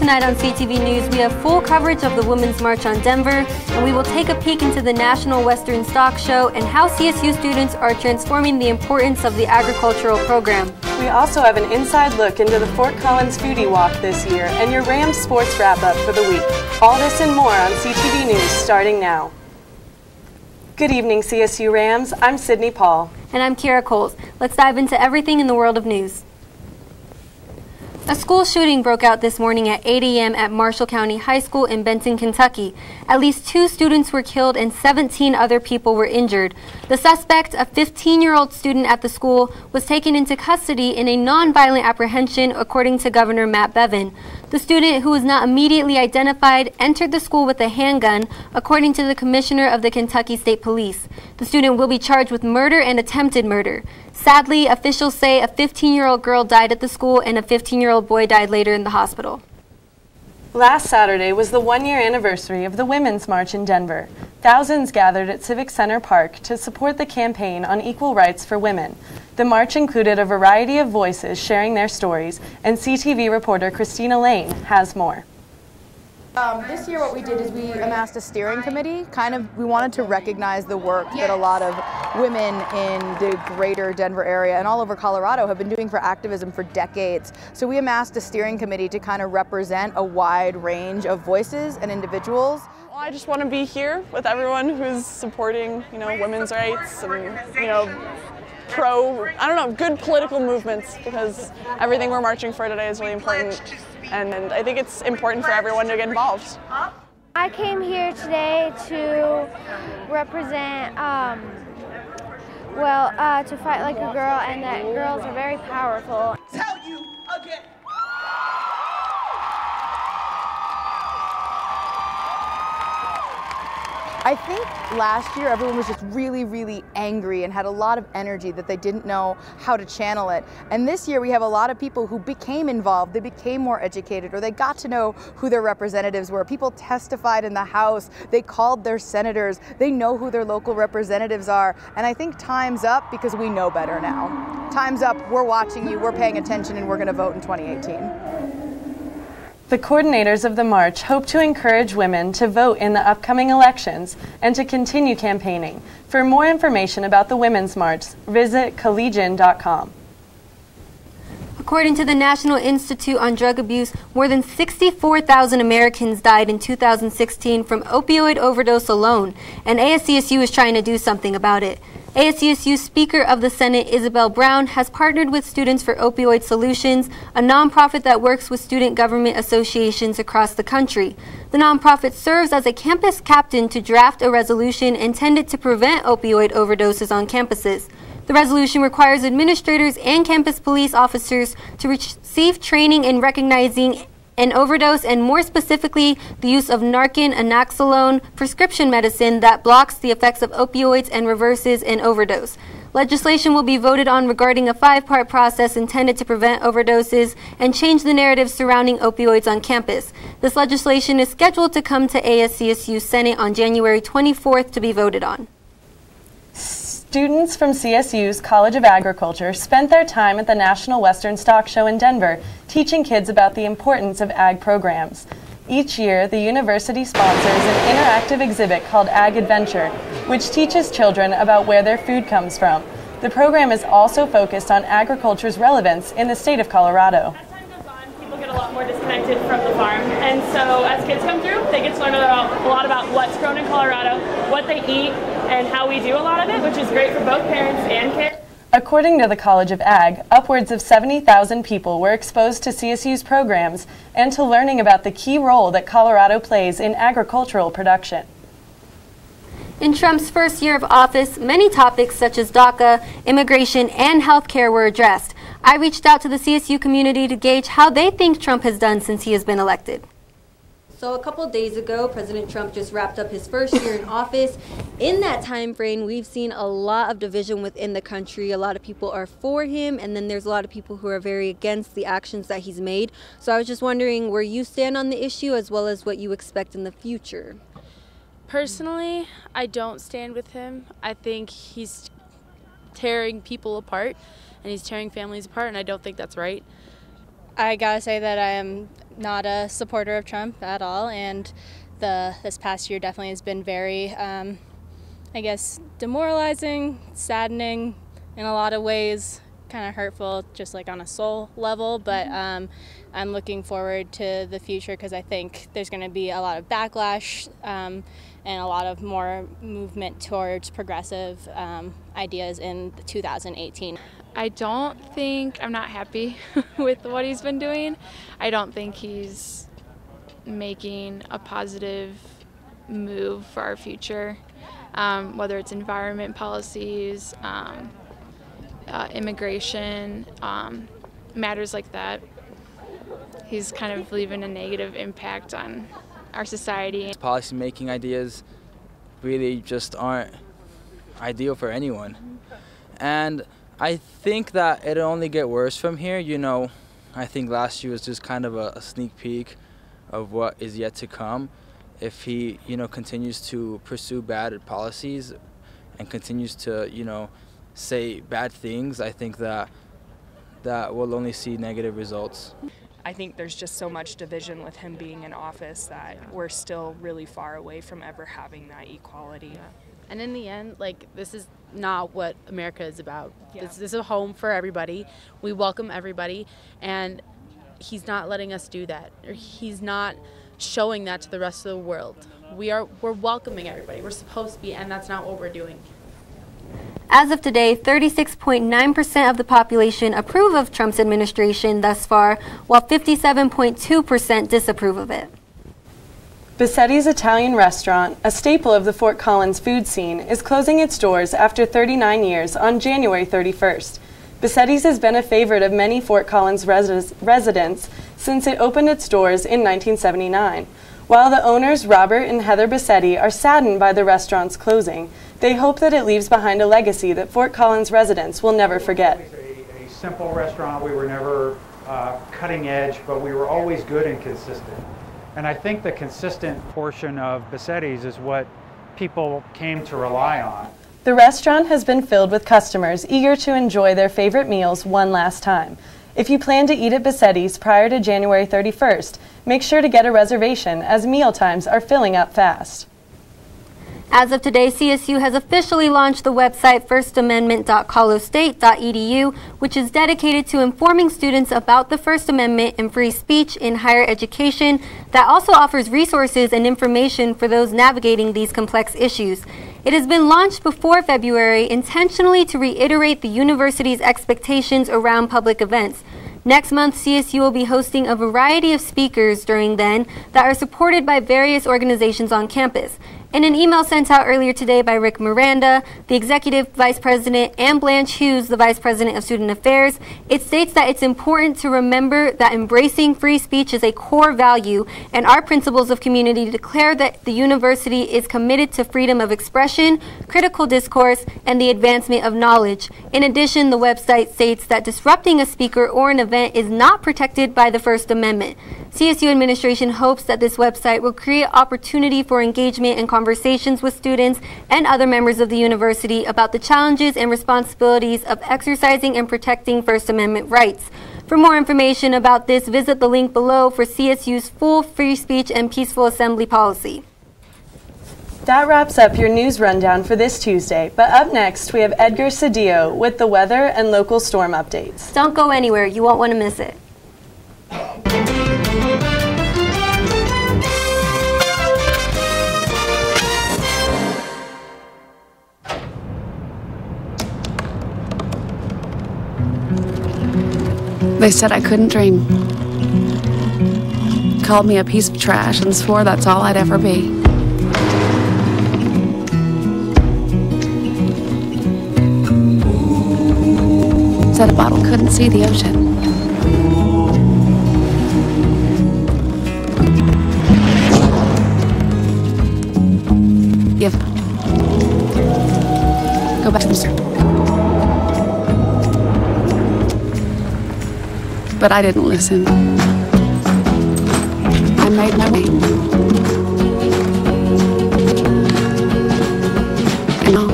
tonight on CTV News, we have full coverage of the Women's March on Denver, and we will take a peek into the National Western Stock Show and how CSU students are transforming the importance of the agricultural program. We also have an inside look into the Fort Collins Foodie Walk this year and your Rams sports wrap-up for the week. All this and more on CTV News starting now. Good evening, CSU Rams. I'm Sydney Paul. And I'm Kiaira Coles. Let's dive into everything in the world of news. A school shooting broke out this morning at 8 a.m. at Marshall County High School in Benton, Kentucky. At least 2 students were killed and 17 other people were injured. The suspect, a 15-year-old student at the school, was taken into custody in a nonviolent apprehension, according to Governor Matt Bevin. The student, who was not immediately identified, entered the school with a handgun, according to the Commissioner of the Kentucky State Police. The student will be charged with murder and attempted murder. Sadly, officials say a 15-year-old girl died at the school and a 15-year-old boy died later in the hospital. Last Saturday was the one-year anniversary of the Women's March in Denver. Thousands gathered at Civic Center Park to support the campaign on equal rights for women. The march included a variety of voices sharing their stories, and CTV reporter Christina Lane has more. This year what we did is we amassed a steering committee. We wanted to recognize the work that a lot of women in the greater Denver area and all over Colorado have been doing for activism for decades. So we amassed a steering committee to kind of represent a wide range of voices and individuals. Well, I just want to be here with everyone who's supporting, women's rights and, good political movements, because everything we're marching for today is really important. And I think it's important for everyone to get involved. I came here today to represent, to fight like a girl, and that girls are very powerful. Tell you again. I think last year everyone was just really, really angry and had a lot of energy that they didn't know how to channel it. And this year we have a lot of people who became involved, they became more educated, or they got to know who their representatives were. People testified in the House, they called their senators, they know who their local representatives are. And I think time's up because we know better now. Time's up, we're watching you, we're paying attention, and we're going to vote in 2018. The coordinators of the march hope to encourage women to vote in the upcoming elections and to continue campaigning. For more information about the Women's March, visit collegian.com. According to the National Institute on Drug Abuse, more than 64,000 Americans died in 2016 from opioid overdose alone, and ASCSU is trying to do something about it. ASCSU Speaker of the Senate, Isabel Brown, has partnered with Students for Opioid Solutions, a nonprofit that works with student government associations across the country. The nonprofit serves as a campus captain to draft a resolution intended to prevent opioid overdoses on campuses. The resolution requires administrators and campus police officers to receive training in recognizing an overdose, and more specifically, the use of Narcan anaxolone prescription medicine that blocks the effects of opioids and reverses an overdose. Legislation will be voted on regarding a 5-part process intended to prevent overdoses and change the narrative surrounding opioids on campus. This legislation is scheduled to come to ASCSU Senate on January 24th to be voted on. Students from CSU's College of Agriculture spent their time at the National Western Stock Show in Denver, teaching kids about the importance of ag programs. Each year, the university sponsors an interactive exhibit called Ag Adventure, which teaches children about where their food comes from. The program is also focused on agriculture's relevance in the state of Colorado. As time goes on, people get a lot more disconnected from the farm, and so as kids come through, they get to learn a lot about what's grown in Colorado, what they eat, and how we do a lot of it, which is great for both parents and kids. According to the College of Ag, upwards of 70,000 people were exposed to CSU's programs and to learning about the key role that Colorado plays in agricultural production. In Trump's first year of office, many topics such as DACA, immigration, and health care were addressed. I reached out to the CSU community to gauge how they think Trump has done since he has been elected. So a couple days ago, President Trump just wrapped up his first year in office. In that time frame, we've seen a lot of division within the country. A lot of people are for him, and then there's a lot of people who are very against the actions that he's made. So I was just wondering where you stand on the issue, as well as what you expect in the future. Personally, I don't stand with him. I think he's tearing people apart, and he's tearing families apart, and I don't think that's right. I gotta say that I am not a supporter of Trump at all, and this past year definitely has been very, I guess, demoralizing, saddening in a lot of ways, kind of hurtful just like on a soul level, but I'm looking forward to the future because I think there's going to be a lot of backlash and a lot of more movement towards progressive ideas in 2018. I'm not happy with what he's been doing. I don't think he's making a positive move for our future, whether it's environment policies, immigration, matters like that. He's kind of leaving a negative impact on our society. Policy-making ideas really just aren't ideal for anyone. And I think that it'll only get worse from here. You know, I think last year was just kind of a sneak peek of what is yet to come. If he, continues to pursue bad policies and continues to, say bad things, I think that we'll only see negative results. I think there's just so much division with him being in office that we're still really far away from ever having that equality. And in the end, this is not what America is about. Yeah. This is a home for everybody. We welcome everybody, and he's not letting us do that. Or he's not showing that to the rest of the world. We're welcoming everybody. We're supposed to be, and that's not what we're doing. As of today, 36.9% of the population approve of Trump's administration thus far, while 57.2% disapprove of it. Bissetti's Italian restaurant, a staple of the Fort Collins food scene, is closing its doors after 39 years on January 31st. Bissetti's has been a favorite of many Fort Collins residents since it opened its doors in 1979. While the owners, Robert and Heather Bissetti, are saddened by the restaurant's closing, they hope that it leaves behind a legacy that Fort Collins residents will never forget. A simple restaurant. We were never cutting edge, but we were always good and consistent. And I think the consistent portion of Bissetti's is what people came to rely on. The restaurant has been filled with customers eager to enjoy their favorite meals one last time. If you plan to eat at Bissetti's prior to January 31st, make sure to get a reservation as meal times are filling up fast. As of today, CSU has officially launched the website firstamendment.colostate.edu, which is dedicated to informing students about the First Amendment and free speech in higher education, that also offers resources and information for those navigating these complex issues. It has been launched before February intentionally to reiterate the university's expectations around public events. Next month, CSU will be hosting a variety of speakers during then that are supported by various organizations on campus. In an email sent out earlier today by Rick Miranda, the Executive Vice President, and Blanche Hughes, the Vice President of Student Affairs, it states that it's important to remember that embracing free speech is a core value, and our principles of community declare that the university is committed to freedom of expression, critical discourse, and the advancement of knowledge. In addition, the website states that disrupting a speaker or an event is not protected by the First Amendment. CSU administration hopes that this website will create opportunity for engagement and conversations with students and other members of the university about the challenges and responsibilities of exercising and protecting First Amendment rights. For more information about this, visit the link below for CSU's full free speech and peaceful assembly policy. That wraps up your news rundown for this Tuesday, but up next we have Edgar Cedillo with the weather and local storm updates. Don't go anywhere, you won't want to miss it. They said I couldn't dream. Called me a piece of trash and swore that's all I'd ever be. Said a bottle couldn't see the ocean. Give. Go back to the circle. But I didn't listen. I made my name. And now,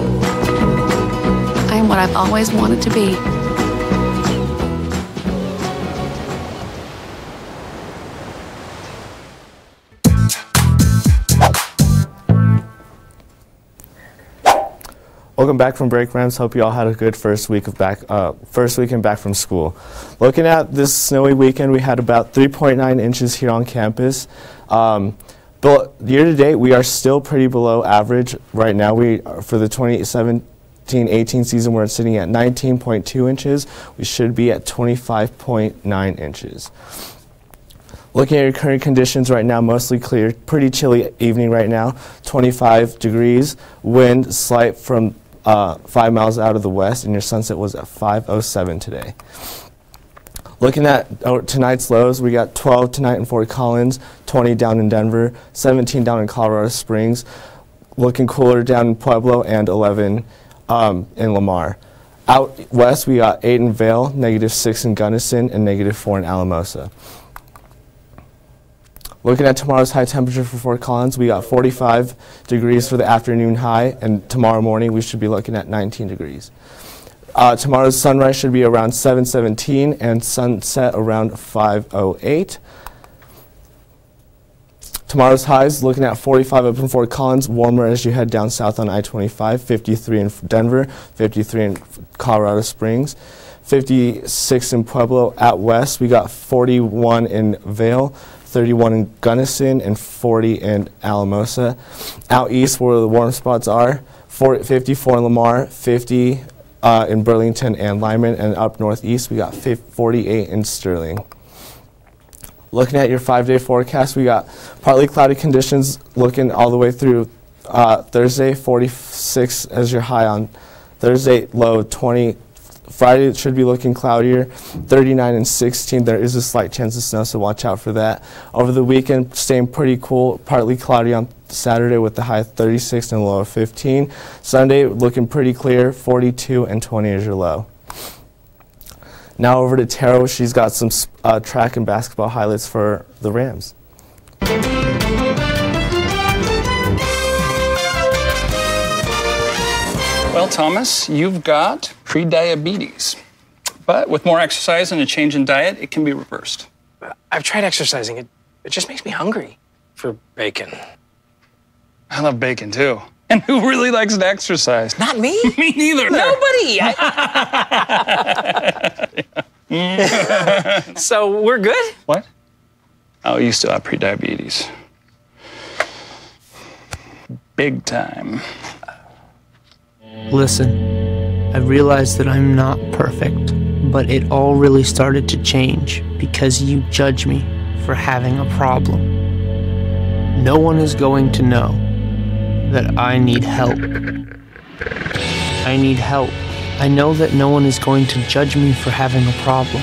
I am what I've always wanted to be. Welcome back from break, Rams. Hope you all had a good first weekend back from school. Looking at this snowy weekend, we had about 3.9 inches here on campus. But year to date, we are still pretty below average. Right now, for the 2017-18 season, we're sitting at 19.2 inches. We should be at 25.9 inches. Looking at your current conditions right now, mostly clear, pretty chilly evening right now, 25 degrees, wind slight from 5 miles out of the west, and your sunset was at 5:07 today. Looking at tonight's lows, we got 12 tonight in Fort Collins, 20 down in Denver, 17 down in Colorado Springs, looking cooler down in Pueblo, and 11 in Lamar. Out west, we got 8 in Vail, -6 in Gunnison, and -4 in Alamosa. Looking at tomorrow's high temperature for Fort Collins, we got 45 degrees for the afternoon high, and tomorrow morning we should be looking at 19 degrees. Tomorrow's sunrise should be around 7:17 and sunset around 5:08. Tomorrow's highs, looking at 45 up in Fort Collins, warmer as you head down south on I-25, 53 in Denver, 53 in Colorado Springs, 56 in Pueblo. Out west, we got 41 in Vail, 31 in Gunnison, and 40 in Alamosa. Out east, where the warm spots are, 54 in Lamar, 50 in Burlington and Lyman, and up northeast, we got 48 in Sterling. Looking at your 5-day forecast, we got partly cloudy conditions looking all the way through Thursday, 46 as your high on Thursday, low 20. Friday it should be looking cloudier, 39 and 16. There is a slight chance of snow, so watch out for that. Over the weekend, staying pretty cool, partly cloudy on Saturday with the high 36 and low of 15. Sunday looking pretty clear, 42 and 20 is your low. Now over to Terah. She's got some track and basketball highlights for the Rams. Well, Thomas, you've got pre-diabetes. But with more exercise and a change in diet, it can be reversed. I've tried exercising. It just makes me hungry for bacon. I love bacon, too. And who really likes to exercise? Not me. Me neither. Nobody. So we're good? What? Oh, you still have pre-diabetes. Big time. Listen, I realize that I'm not perfect, but it all really started to change because you judge me for having a problem. No one is going to know that I need help. I need help. I know that no one is going to judge me for having a problem.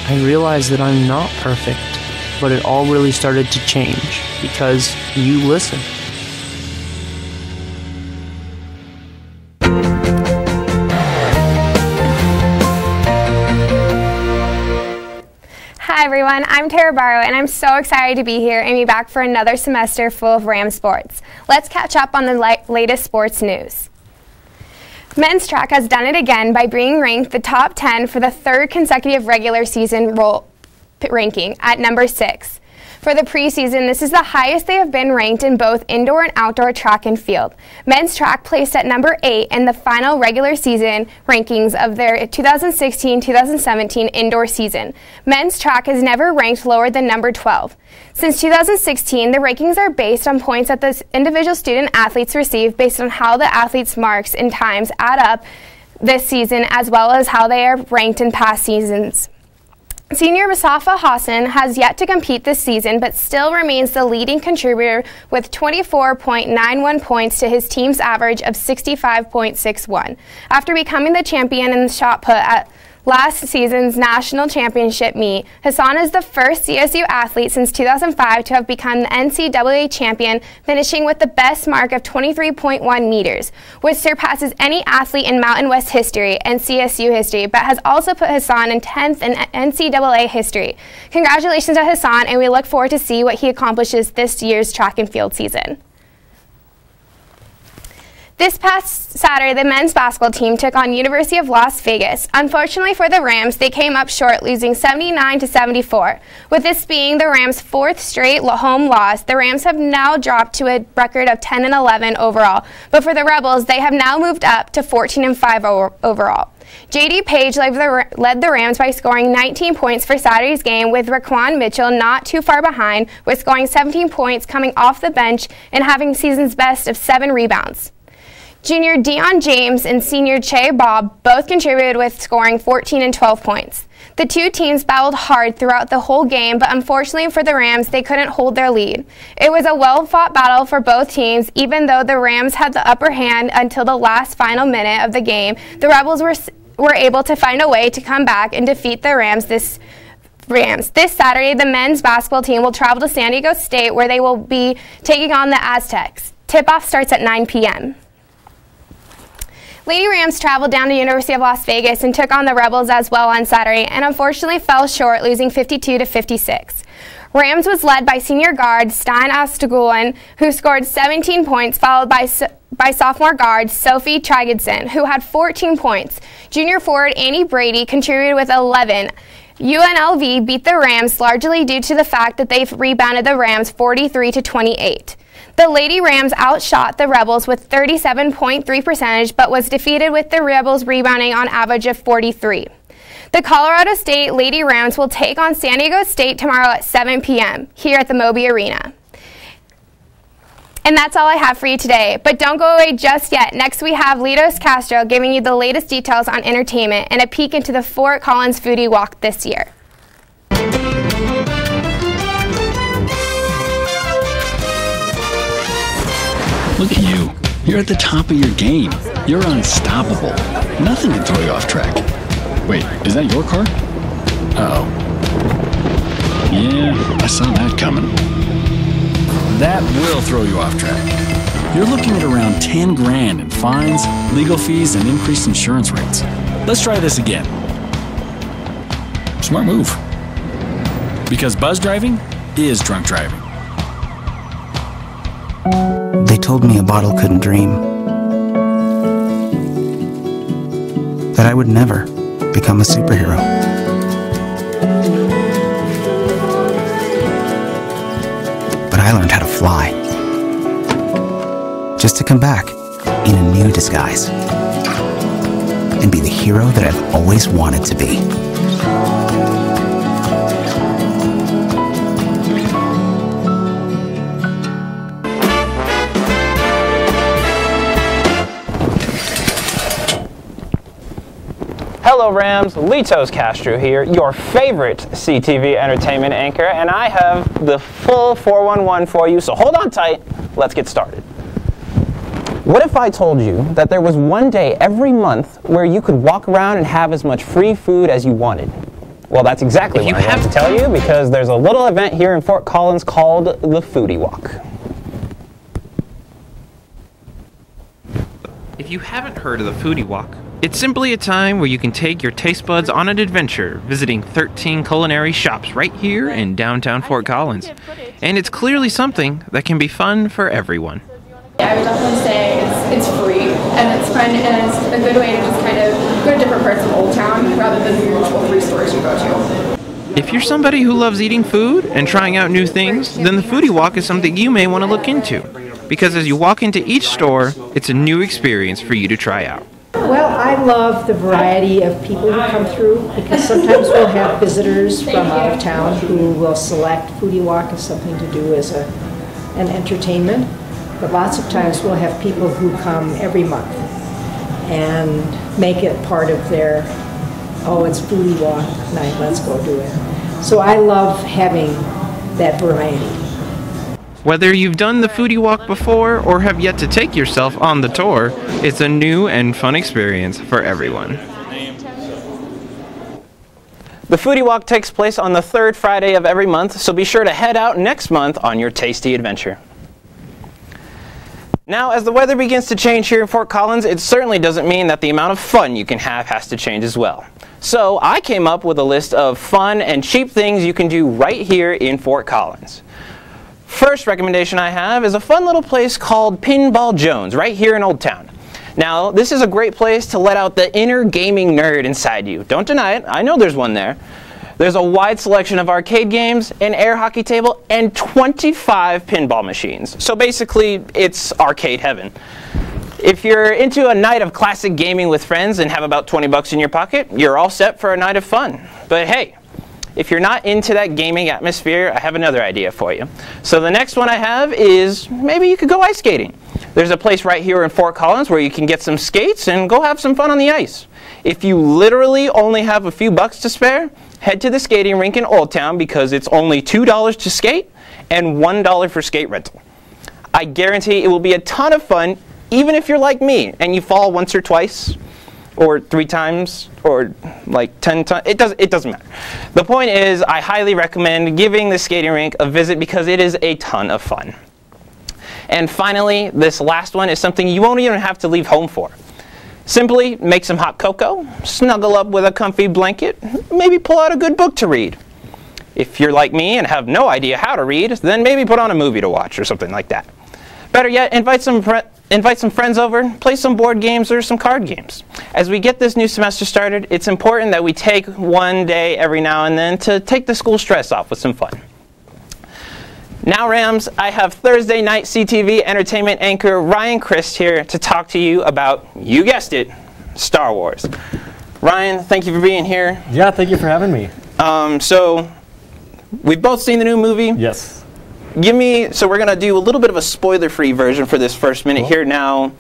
I realize that I'm not perfect, but it all really started to change because you listen. Hi everyone, I'm Terah Barrio and I'm so excited to be here and be back for another semester full of Ram sports. Let's catch up on the latest sports news. Men's track has done it again by being ranked the top 10 for the third consecutive regular season ranking at number 6. For the preseason, this is the highest they have been ranked in both indoor and outdoor track and field. Men's track placed at number 8 in the final regular season rankings of their 2016-2017 indoor season. Men's track has never ranked lower than number 12. Since 2016, the rankings are based on points that the individual student athletes receive based on how the athletes' marks and times add up this season, as well as how they are ranked in past seasons. Senior Mustafa Hassan has yet to compete this season, but still remains the leading contributor with 24.91 points to his team's average of 65.61. After becoming the champion in the shot put at last season's national championship meet, Hassan is the first CSU athlete since 2005 to have become the NCAA champion, finishing with the best mark of 23.1 meters, which surpasses any athlete in Mountain West history and CSU history, but has also put Hassan in 10th in NCAA history. Congratulations to Hassan, and we look forward to see what he accomplishes this year's track and field season. This past Saturday, the men's basketball team took on University of Las Vegas. Unfortunately for the Rams, they came up short, losing 79-74. With this being the Rams' fourth straight home loss, the Rams have now dropped to a record of 10-11 overall. But for the Rebels, they have now moved up to 14-5 overall. J.D. Page led the Rams by scoring 19 points for Saturday's game, with Raquan Mitchell not too far behind, with scoring 17 points coming off the bench and having season's best of 7 rebounds. Junior Deion James and senior Che Bob both contributed with scoring 14 and 12 points. The two teams battled hard throughout the whole game, but unfortunately for the Rams, they couldn't hold their lead. It was a well-fought battle for both teams, even though the Rams had the upper hand until the last final minute of the game. The Rebels were able to find a way to come back and defeat the Rams. This Saturday, the men's basketball team will travel to San Diego State, where they will be taking on the Aztecs. Tip-off starts at 9 p.m. Lady Rams traveled down to University of Las Vegas and took on the Rebels as well on Saturday, and unfortunately fell short, losing 52-56. Rams was led by senior guard Stein Ostagulin, who scored 17 points, followed by sophomore guard Sophie Trigedson, who had 14 points. Junior forward Annie Brady contributed with 11. UNLV beat the Rams largely due to the fact that they've rebounded the Rams 43-28. The Lady Rams outshot the Rebels with 37.3%, but was defeated with the Rebels rebounding on average of 43. The Colorado State Lady Rams will take on San Diego State tomorrow at 7 p.m. here at the Moby Arena. And that's all I have for you today. But don't go away just yet. Next we have Litos Castro giving you the latest details on entertainment and a peek into the Fort Collins Foodie Walk this year. Look at you. You're at the top of your game. You're unstoppable. Nothing can throw you off track. Wait, is that your car? Uh-oh. Yeah, I saw that coming. That will throw you off track. You're looking at around 10 grand in fines, legal fees, and increased insurance rates. Let's try this again. Smart move. Because buzz driving is drunk driving. They told me a bottle couldn't dream. That I would never become a superhero. But I learned how to fly. Just to come back in a new disguise. And be the hero that I've always wanted to be. Hello Rams, Litos Castro here, your favorite CTV entertainment anchor, and I have the full 411 for you, so hold on tight, let's get started. What if I told you that there was one day every month where you could walk around and have as much free food as you wanted? Well, that's exactly what I have to tell you, because there's a little event here in Fort Collins called the Foodie Walk. If you haven't heard of the Foodie Walk, it's simply a time where you can take your taste buds on an adventure, visiting 13 culinary shops right here in downtown Fort Collins. And it's clearly something that can be fun for everyone. I would definitely say it's free, and it's fun, and it's a good way to just kind of go to different parts of Old Town rather than the usual 3 stores you go to. If you're somebody who loves eating food and trying out new things, then the Foodie Walk is something you may want to look into. Because as you walk into each store, it's a new experience for you to try out. Well, I love the variety of people who come through, because sometimes we'll have visitors from out of town who will select Foodie Walk as something to do as an entertainment. But lots of times we'll have people who come every month and make it part of their, oh, it's Foodie Walk night, let's go do it. So I love having that variety. Whether you've done the Foodie Walk before or have yet to take yourself on the tour, it's a new and fun experience for everyone. The Foodie Walk takes place on the 3rd Friday of every month, so be sure to head out next month on your tasty adventure. Now, as the weather begins to change here in Fort Collins, it certainly doesn't mean that the amount of fun you can have has to change as well. So I came up with a list of fun and cheap things you can do right here in Fort Collins. First recommendation I have is a fun little place called Pinball Jones right here in Old Town. Now, this is a great place to let out the inner gaming nerd inside you. Don't deny it. I know there's one there. There's a wide selection of arcade games, an air hockey table, and 25 pinball machines. So basically, it's arcade heaven. If you're into a night of classic gaming with friends and have about 20 bucks in your pocket, you're all set for a night of fun. But hey, if you're not into that gaming atmosphere, I have another idea for you. So the next one I have is maybe you could go ice skating. There's a place right here in Fort Collins where you can get some skates and go have some fun on the ice. If you literally only have a few bucks to spare, head to the skating rink in Old Town because it's only $2 to skate and $1 for skate rental. I guarantee it will be a ton of fun, even if you're like me and you fall once or twice or 3 times or like 10 times. It doesn't matter. The point is, I highly recommend giving the skating rink a visit because it is a ton of fun. And finally, this last one is something you won't even have to leave home for. Simply make some hot cocoa, snuggle up with a comfy blanket, maybe pull out a good book to read. If you're like me and have no idea how to read, then maybe put on a movie to watch or something like that. Better yet, invite some friends over, play some board games or some card games. As we get this new semester started, it's important that we take one day every now and then to take the school stress off with some fun. Now, Rams, I have Thursday night CTV entertainment anchor Ryan Christ here to talk to you about, you guessed it, Star Wars. Ryan, thank you for being here. Yeah, thank you for having me. So, we've both seen the new movie. Yes. So we're going to do a little bit of a spoiler-free version for this first minute here. Now,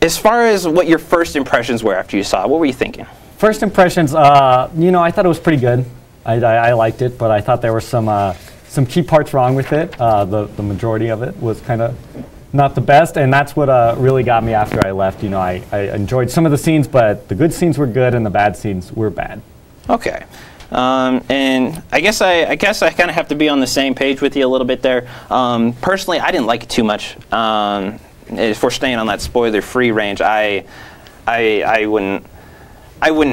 as far as what your first impressions were after you saw it, what were you thinking? First impressions, you know, I thought it was pretty good. I liked it, but I thought there were some key parts wrong with it. The majority of it was kind of not the best, and that's what really got me after I left. You know, I enjoyed some of the scenes, but the good scenes were good and the bad scenes were bad. Okay. And I guess I kind of have to be on the same page with you a little bit there. Personally, I didn't like it too much. If we're staying on that spoiler-free range, I wouldn't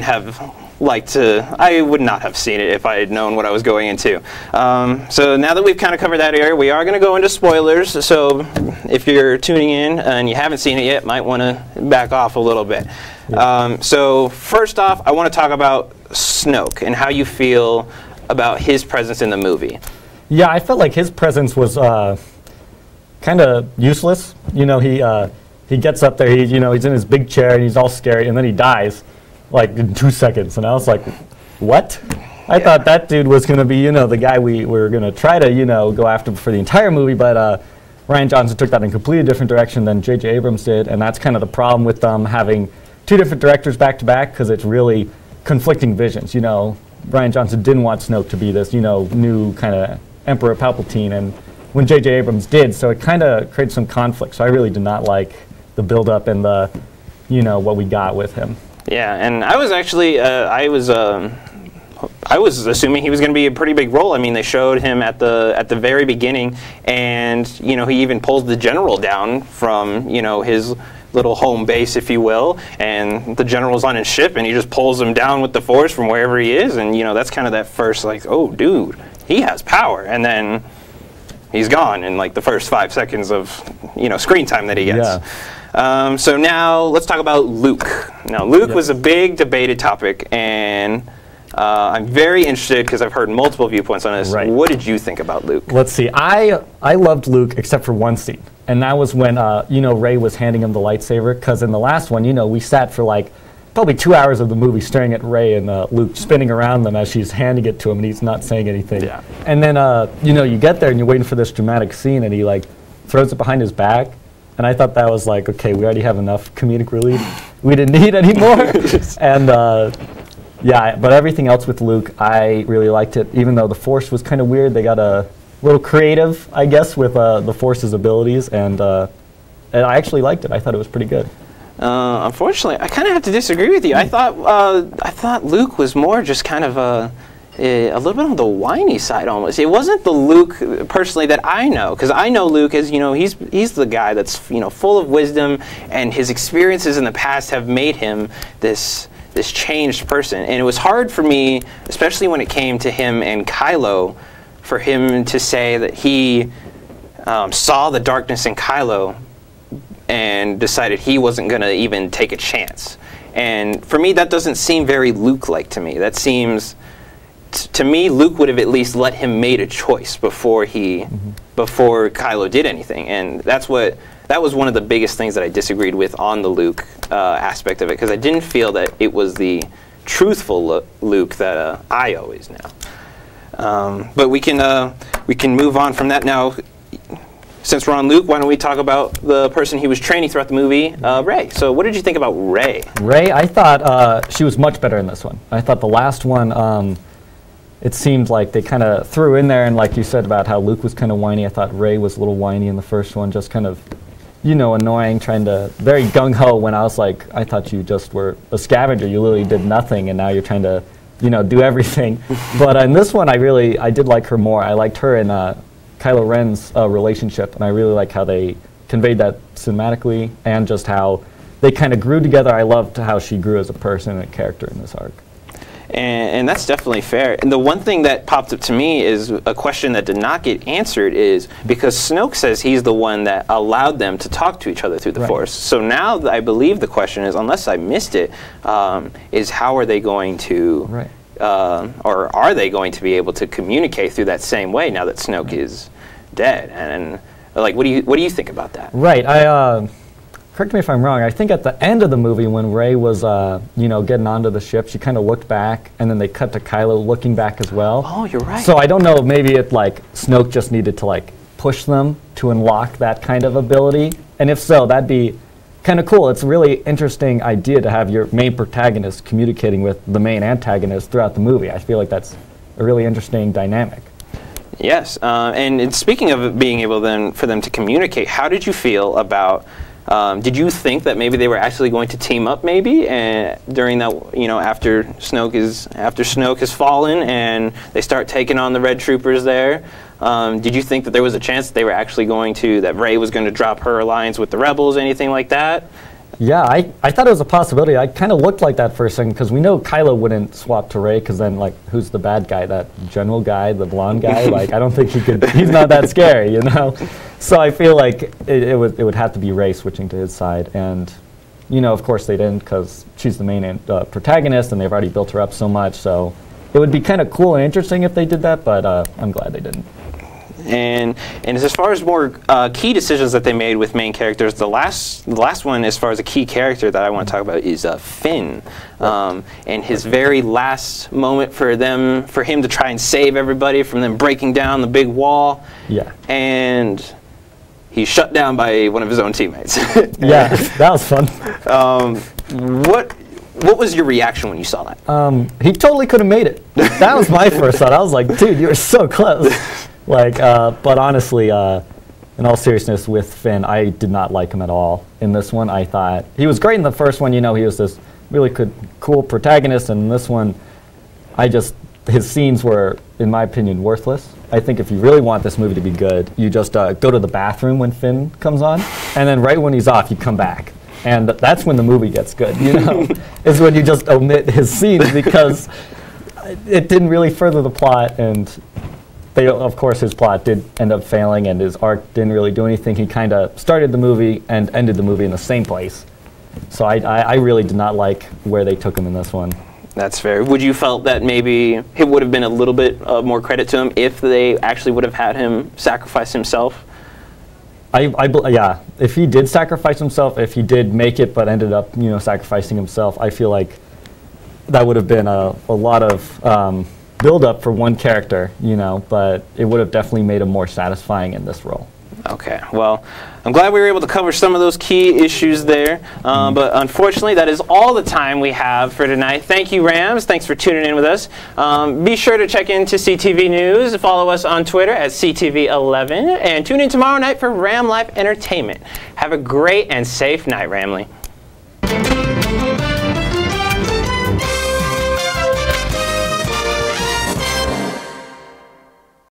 have I would not have seen it if I had known what I was going into. So now that we've kind of covered that area, we are going to go into spoilers. So if you're tuning in and you haven't seen it yet, might want to back off a little bit. So first off, I want to talk about Snoke and how you feel about his presence in the movie. Yeah, I felt like his presence was kind of useless. You know, he gets up there, he's in his big chair and he's all scary, and then he dies like in 2 seconds. And I was like, what? I thought that dude was going to be, the guy we were going to try to, go after for the entire movie, but Rian Johnson took that in a completely different direction than J.J. Abrams did, and that's kind of the problem with them having 2 different directors back to back, because it's really conflicting visions. Rian Johnson didn't want Snoke to be this, new kind of Emperor Palpatine, and when J.J. Abrams did, so it kind of created some conflict. So I really did not like the build-up and the, what we got with him. Yeah, and I was actually, I was assuming he was going to be a pretty big role. I mean, they showed him at the very beginning, and he even pulls the general down from his little home base, if you will, and the general's on his ship, and he just pulls him down with the force from wherever he is, and that's kind of that first like, oh, dude, he has power, and then he's gone in like the first 5 seconds of screen time that he gets. Yeah. So now let's talk about Luke. Now, Luke was a big debated topic, and I'm very interested because I've heard multiple viewpoints on this. Right. What did you think about Luke? Let's see. I loved Luke except for one scene, and that was when Rey was handing him the lightsaber. Because in the last one, we sat for like probably 2 hours of the movie staring at Rey and Luke spinning around them as she's handing it to him, and he's not saying anything. Yeah. And then you get there and you're waiting for this dramatic scene, and he like throws it behind his back. And I thought that was like, okay, we already have enough comedic relief. We didn't need any more. And yeah, but everything else with Luke, I really liked it. Even though the Force was kind of weird, they got a little creative, I guess, with the Force's abilities, and I actually liked it. I thought it was pretty good. Unfortunately, I kind of have to disagree with you. I thought Luke was more just kind of a little bit on the whiny side almost. It wasn't the Luke personally that I know, because I know Luke as he's the guy that's full of wisdom, and his experiences in the past have made him this changed person. And it was hard for me, especially when it came to him and Kylo, for him to say that he saw the darkness in Kylo and decided he wasn't going to even take a chance. And for me, that doesn't seem very Luke-like to me. That seems, to me, Luke would have at least let him made a choice before before Kylo did anything. And that was one of the biggest things that I disagreed with on the Luke aspect of it, because I didn't feel that it was the truthful Luke that I always know. But we can move on from that now. Since we're on Luke, why don't we talk about the person he was training throughout the movie, Rey. So what did you think about Rey? Rey, I thought she was much better in this one. I thought the last one, it seemed like they kind of threw in there, and like you said about how Luke was kind of whiny, I thought Rey was a little whiny in the first one, just kind of, you know, annoying, trying to, very gung-ho when I was like, I thought you just were a scavenger, you literally did nothing, and now you're trying to, you know, do everything. But in this one, I did like her more. I liked her in Kylo Ren's relationship, and I really like how they conveyed that cinematically, and just how they kind of grew together. I loved how she grew as a person and a character in this arc. And that's definitely fair. And the one thing that popped up to me is a question that did not get answered is because Snoke says he's the one that allowed them to talk to each other through the Force. So now I believe the question is, unless I missed it, is how are they going to, or are they going to be able to communicate through that same way now that Snoke is dead? And like, what do you think about that? Right. Correct me if I'm wrong, I think at the end of the movie when Rey was, you know, getting onto the ship, she kind of looked back, and then they cut to Kylo looking back as well. Oh, you're right. So I don't know, maybe it like Snoke just needed to like push them to unlock that kind of ability, and if so, that'd be kind of cool. It's a really interesting idea to have your main protagonist communicating with the main antagonist throughout the movie. I feel like that's a really interesting dynamic. Yes, and speaking of being able then for them to communicate, how did you feel about? Did you think that maybe they were actually going to team up, maybe, and during that, you know, after Snoke has fallen and they start taking on the Red Troopers there? Did you think that there was a chance that they were actually that Rey was going to drop her alliance with the Rebels, anything like that? Yeah, I thought it was a possibility. I kind of looked like that for a second, because we know Kylo wouldn't swap to Rey, because then, like, who's the bad guy? That general guy, the blonde guy? Like, I don't think he's not that scary, you know? So I feel like it would have to be Rey switching to his side. And, you know, of course they didn't, because she's the main protagonist, and they've already built her up so much. So it would be kind of cool and interesting if they did that, but I'm glad they didn't. And as far as more key decisions that they made with main characters, the last one as far as a key character that I want to talk about is Finn, and his very last moment for him to try and save everybody from them breaking down the big wall. Yeah. And he's shut down by one of his own teammates. Yeah, that was fun. What was your reaction when you saw that? He totally could have made it. That was my first thought. I was like, dude, you were so close. Like, but honestly, in all seriousness, with Finn, I did not like him at all in this one. I thought he was great in the first one. You know, he was this really cool protagonist, and in this one, his scenes were, in my opinion, worthless. I think if you really want this movie to be good, you just go to the bathroom when Finn comes on, and then right when he's off, you come back. And that's when the movie gets good, you know, is when you just omit his scenes, because it didn't really further the plot, and of course, his plot did end up failing, and his arc didn't really do anything. He kind of started the movie and ended the movie in the same place. So I really did not like where they took him in this one. That's fair. Would you felt that maybe it would have been a little bit more credit to him if they actually would have had him sacrifice himself? Yeah, if he did sacrifice himself, if he did make it but ended up, you know, sacrificing himself, I feel like that would have been a lot of build up for one character, you know, but it would have definitely made him more satisfying in this role. Okay, well, I'm glad we were able to cover some of those key issues there, but unfortunately that is all the time we have for tonight. Thank you, Rams. Thanks for tuning in with us. Be sure to check into CTV News, follow us on Twitter at CTV11, and tune in tomorrow night for Ram Life Entertainment. Have a great and safe night, Ramley.